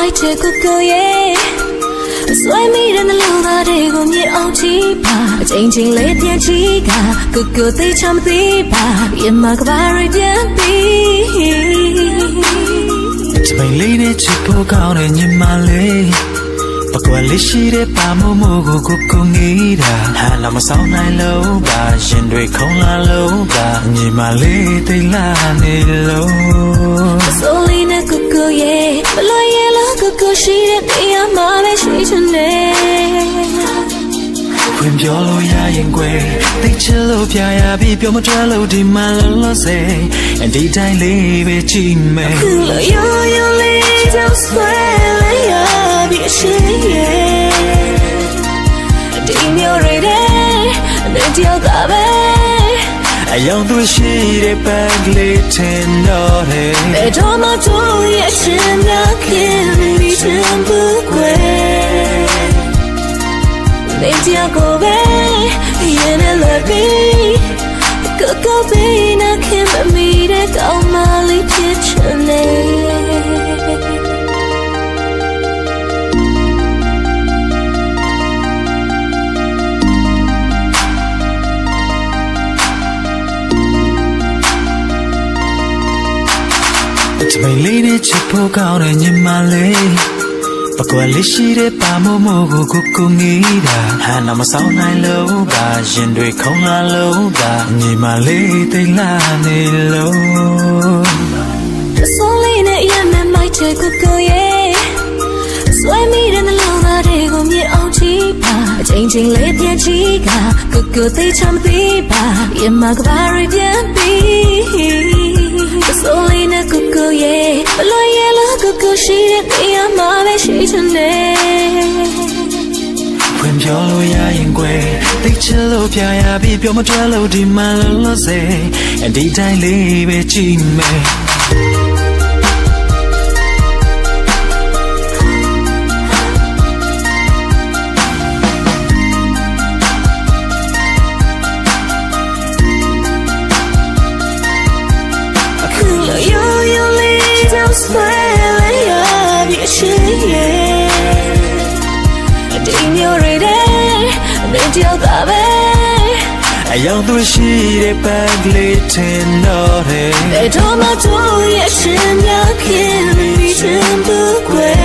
မိုက်တဲ့ကိုကိုရဲ့ဆွဲမိတဲ့နှလုံးသားတွေကိုမြင်အောင်ကြည့်ပါအချိန်ချင်းလေးပြန်ကြည့်ကကိုကိုသိချမသိပါပြမကဘာရပြန်ပြီးစပိန်လေးနဲ့ချစ်ဖို့ကောင်းတဲ့ညီမလေးပကွက်လေးရှိတဲ့ပါမို့မို့ကိုကိုငေးတာဟာလာမဆောင်နိုင်လို့ပါရင်တွေခုံလာလို့ပါညီမလေးသိလာနေလို့ဆိုလေးနဲ့ကိုကိုရဲ့မလို့ရဲ့လားကိုကိုရှိတဲ့နေရာမှာပဲရှိချင်တယ်ဝင်ပြောလို့ရရင်ကွယ်သိချင်လို့ပြရပြီးပြောမထွက်လို့ဒီမှာလောစေအဒီတိုင်းလေးပဲကြည့်မယ်ခုလိုရိုးရိုးလေးကြောက်ဆွဲလေးရပြီးအရှိရဲ့ဒီမျိုးရတဲ့တယောက်ကပဲအယောင်သူရှိတဲ့ပန်းကလေးထင်တော့တယ်ဘယ်တော့မှတို့ရဲ့ရှင်များခင်ပြီးချင်ဘူးကွယ်နေကြကိုပဲရင်နဲ့လွယ်ပြီးကိုပဲနာခင်မမီတဲ့ကောင်းမလေးဖြစ်ချင်တယ်စပိန်လေးနဲ့ချစ်ဖို့ကောင်းတဲ့ညီမလေးပကွက်လေးရှိတဲ့ပါမို့မို့ကိုကိုငေးတာဟာနာမဆောင်နိုင်လို့ပါရင်တွေခုံလာလို့ပါညီမလေးသိလာနေလို့ဆိုလေးနဲ့ရမ်းမိုက်တဲ့ကိုကိုရဲ့ဆွဲမိတဲ့နှလုံးသားတွေကိုမြင်အောင်ကြည့်ပါအချိန်ချင်းလေးပြန်ကြည့်ကကိုကိုသိချမသိပါပြမကဘာရပြန်ပြီးဆိုလေးနဲ့ကိုကိုရဲ့ဘလို့ရဲ့လားကိုကိုရှိတဲ့နေရာမှာပဲရှိချင်တယ်ဝင်ပြောလို့ရရင်ကွယ်သိချင်လို့ပြရပြီးပြောမထွက်လို့ဒီမှာလောစေအဒီတိုင်းလေးပဲကြည့်မယ်ဆွဲလေးရပြီးအရှိရဲ့ဒီမျိုးရတဲ့တယောက်ကပဲအယောင်သူရှိတဲ့ပန်းကလေးထင်တော့တယ်ဘယ်တော့မှတို့ရဲ့ရှင်များခင်ပြီးချင်ဘူးကွယ်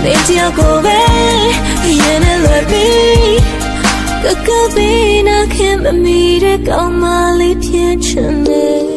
နေကြကိုပဲရင်နဲ့လွယ်ပြီးကိုပဲနာခင်မမီတဲ့ကောင်းမလေးဖြစ်ချင်တယ်